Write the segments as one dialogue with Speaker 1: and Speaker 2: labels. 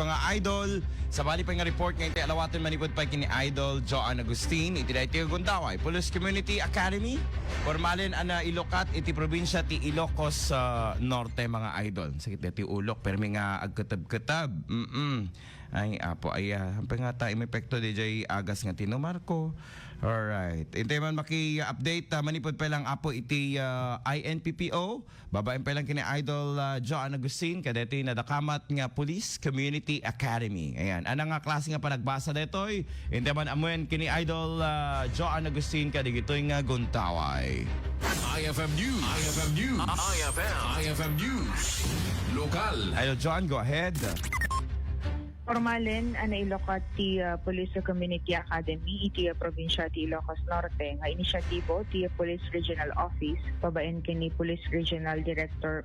Speaker 1: mga idol. Sa bali pa nga report nga iti alawatan manipod pa kini Idol Joan Agustin. Iti da iti Gundaway Police Community Academy. Formalin ana ilokat iti probinsya ti Ilocos Norte mga idol. Sakit dati ulok pero may nga agkatab-katab. Ay apo ay hampay nga ta imepekto DJ agas nga Tino Marco. Alright. Intay man maki-update manipod pa lang apo iti INPPO. Babaen pa lang kini Idol Joan Agustin kadeti nadakamat nga Police Community Academy. Ayan. Ana nga klase nga panagbasa detoy. Intay man amuen kini Idol Joan Agustin kadigitoy nga Guntaway.
Speaker 2: IFM News. IFM News. IFM News. Lokal.
Speaker 1: Idol John, go ahead.
Speaker 3: Formalin ana ilokat ti Police Community Academy iti probinsya ti Ilocos Norte nga inisyatibo ti Police Regional Office babaen kini Police Regional Director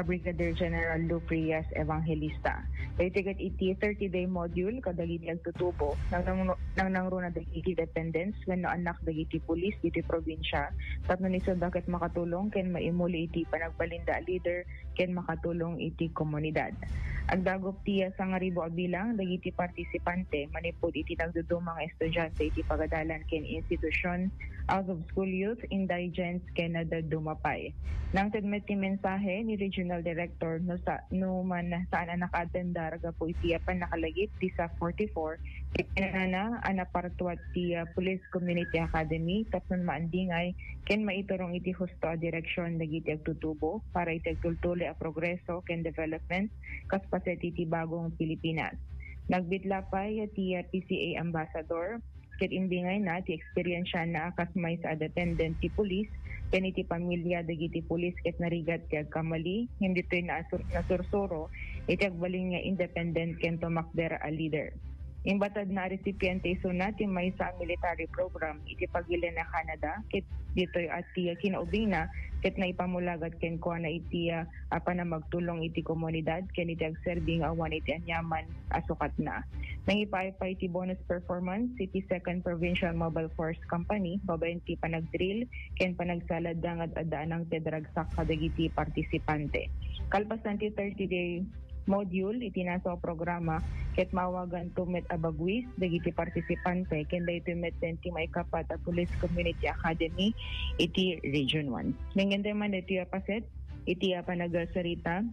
Speaker 3: Brigadier General Lou Frias Evangelista. Itigat iti 30-day module kadagiti agtutubo nang nangruna dagiti dependents wenno anak dagiti pulis iti probinsya tapno ni daket makatulong ken maimuli iti panagbalinda leader ken makatulong iti komunidad. Agdagop ti sangaribo bilang dagiti partisipante manipod iti nagdudumang estudyante iti pagadalan ken institusyon out of school youth indigents ken nadadumapay. Nang tedmet ti mensahe ni Regional Director no man saan nakatendar gapo iti apan nakalagit ti sa 44 kinana anapartuat ti Police Community Academy tapnon maandingay ken maiturong iti husto a direksyon dagiti agtutubo para iti agtultuli a progreso ken development kaspaset iti bagong Pilipinas. Nagbitlapay ti PCA Ambassador ket imbingay na ti eksperyensya na kasmay sa dependent ti pulis ken iti pamilya dagiti pulis ket narigat ti agkamali hindi toy nasursuro iti agbaling nga independent ken tumakder a leader. Imbatad na recipiente isuna ti may sa military program iti pagilin na Canada ket ditoy at ti kinaubing na ket naipamulagat ken kuha na iti apan na magtulong iti komunidad ken iti agserbing awan iti anyaman asukat na. Nangipaypay iti bonus performance iti 2nd Provincial Mobile Force Company babaen ti panagdrill ken panagsalad dangat adaan ng tedragsak kadagiti partisipante. Kalpasan ti 30-day module itinaso programa ket mawagan tumet abagwis dagiti partisipante ken daytoy met ti maikapat a Police Community Academy iti Region 1. Mengende man iti paset iti panagasarita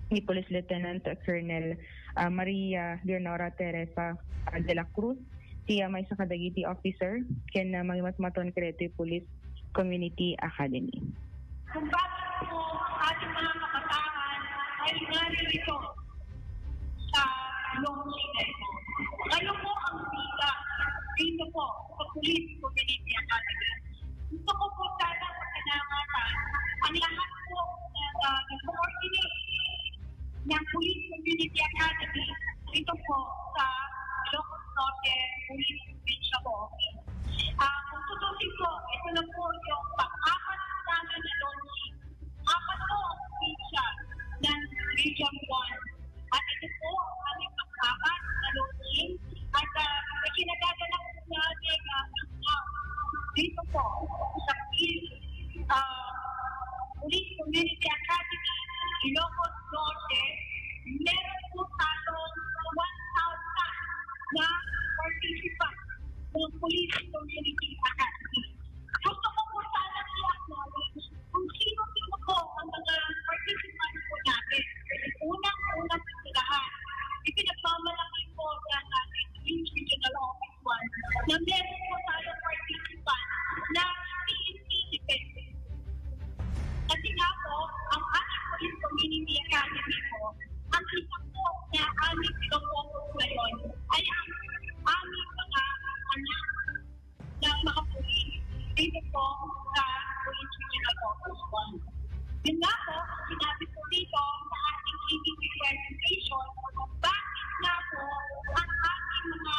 Speaker 3: ni Police Lieutenant Colonel Maria Leonora Teresa de la Cruz tiya may sa kadagiti officer ken magmatmaton kreti Police Community Academy.
Speaker 4: Kung bakit po ang ating mga kabataan ay naririto sa Ilocos na ito. Ngayon po ang visa dito po sa Police Community Academy. Gusto ko po sana pakinangatan ang lahat po na nag-coordinate ng Police Community Academy dito po sa Ilocos Norte Police Provincial Office. Kung tutusin po, ito na po yung pang-apat namin na launching. Apat po ang probinsya ng Region 1. At ito po ang aming pang-apat na launching. At kinagagalang po natin dito po sa Police Community Academy, Ilocos Norte, meron po talong 1,000 na participants ng Police Community Academy. Gusto ko po sana i-acknowledge kung sino-sino po ang mga participants po natin. Unang-una sa lahat, ipinagmamalaki po ng ating Police Regional Office 1 na meron po tayong participants na independent. Kasi nga po, ang ating Police Community Academy po, ang isa po na aming pinopokus ngayon ay ang aming mga anak ng mga pulis dito po sa Police Regional Office 1. Yun nga po, sinabi po dito sa ating EBC presentation, bakit nga po ang ating mga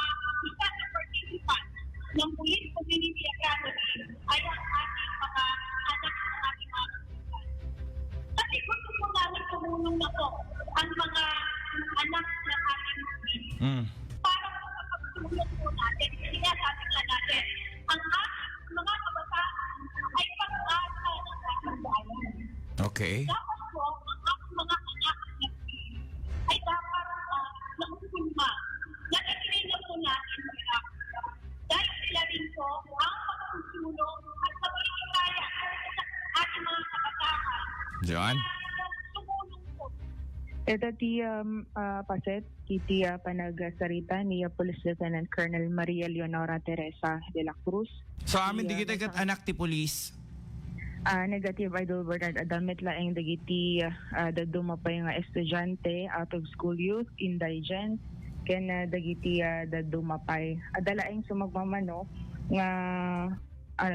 Speaker 4: isa na participants ng Police Community Academy ay ang ating mga anak ng ating mga pulis. Kasi gusto po namin tumulong na po ang mga anak ng ating pulis. Para po sa pagtulong po natin, sinasabi nga natin, ang ating mga kabataan ay pag-asa ng ating bayan.
Speaker 1: Okay.
Speaker 4: Dapat po, ang ating mga anak ay dapat
Speaker 1: Joan?
Speaker 4: Sumulong po.
Speaker 3: Ito ti paset, iti panagsarita ni Police Lieutenant Colonel Maria Leonora Teresa de la Cruz.
Speaker 1: So amin di kita kat anak ti police.
Speaker 3: Negative Idol Bernard Adamit laeng dagiti dadumapay nga estudyante, out of school youth, indigent, ken dagiti dadumapay. Adalaeng sumagmamano nga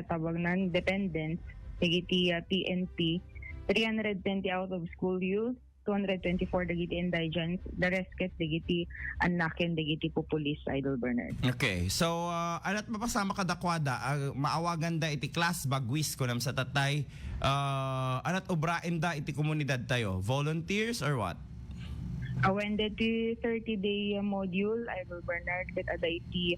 Speaker 3: tawag nan dependents dagiti PNP, 320 out of school youth, 224 dagiti indigents, the rest ket dagiti anaken dagiti po police, Idol Bernard.
Speaker 1: Okay, so anat mapasama ka dakwada, maawagan da iti class bagwis ko nam sa tatay, anat obrain da iti komunidad tayo, volunteers or what?
Speaker 3: When the 30-day module, Idol Bernard, ket ada iti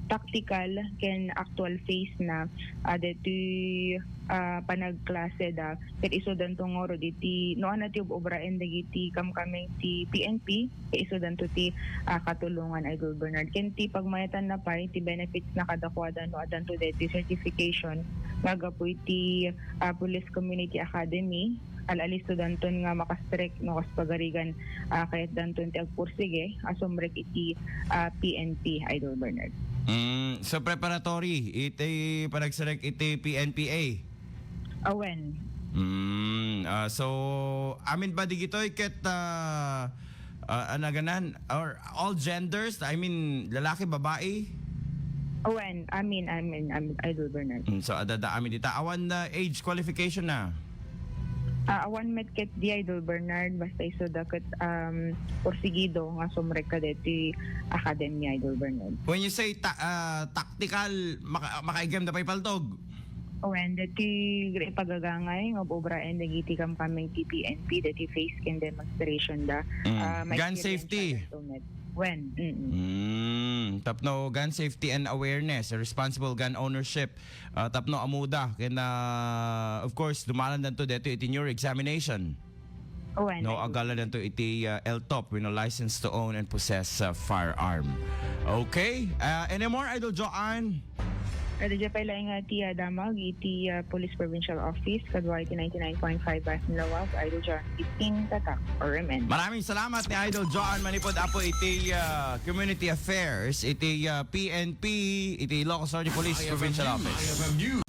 Speaker 3: tactical ken actual phase na deti panagklase da ket iso dan tungoro diti no ana ti obraen dagiti kamkameng ti PNP iso dan to ti katulungan, Idol Bernard, ken ti pagmayatan na pay ti benefits na kadakwada no adan to deti certification magapu iti Police Community Academy alalisto danton nga makastrek no kas pagarigan kayat danton ti agpursige asumrek iti PNP, Idol Bernard.
Speaker 1: So preparatory, iti panagsarek iti PNPA.
Speaker 3: Awen.
Speaker 1: So amin ba digitoy ket anaganan or all genders, I mean lalaki, babae?
Speaker 3: Awen, amin, Idol Bernard.
Speaker 1: So adada amin dita awan na age qualification na.
Speaker 3: Awan met ket di, Idol Bernard, basta iso daket porsigido nga sumrek kadeti academy, Idol Bernard.
Speaker 1: When you say tactical, makaigam da pay paltog.
Speaker 3: Awen, deti pagagangay nga obraen dagiti kamkameng ti PNP deti face ken demonstration da. May
Speaker 1: Gun
Speaker 3: experience
Speaker 1: safety.
Speaker 3: siya na sumet. When?
Speaker 1: Tapno gun safety and awareness, responsible gun ownership. Tapno amuda ken of course dumalan danto dito iti your examination.
Speaker 3: Awen.
Speaker 1: No agala danto iti LTOP with no license to own and possess firearm. Okay? Any more, Idol Joan?
Speaker 3: Ada dyan pa ilang ti damag iti Police Provincial Office kadwa iti 99.5 Basinlawag, Idol John 15 tatak or MN.
Speaker 1: Maraming salamat ni Idol Joan Manipod Apo iti Community Affairs, iti PNP, iti Ilocos Norte Police Provincial Office.
Speaker 2: IFM News.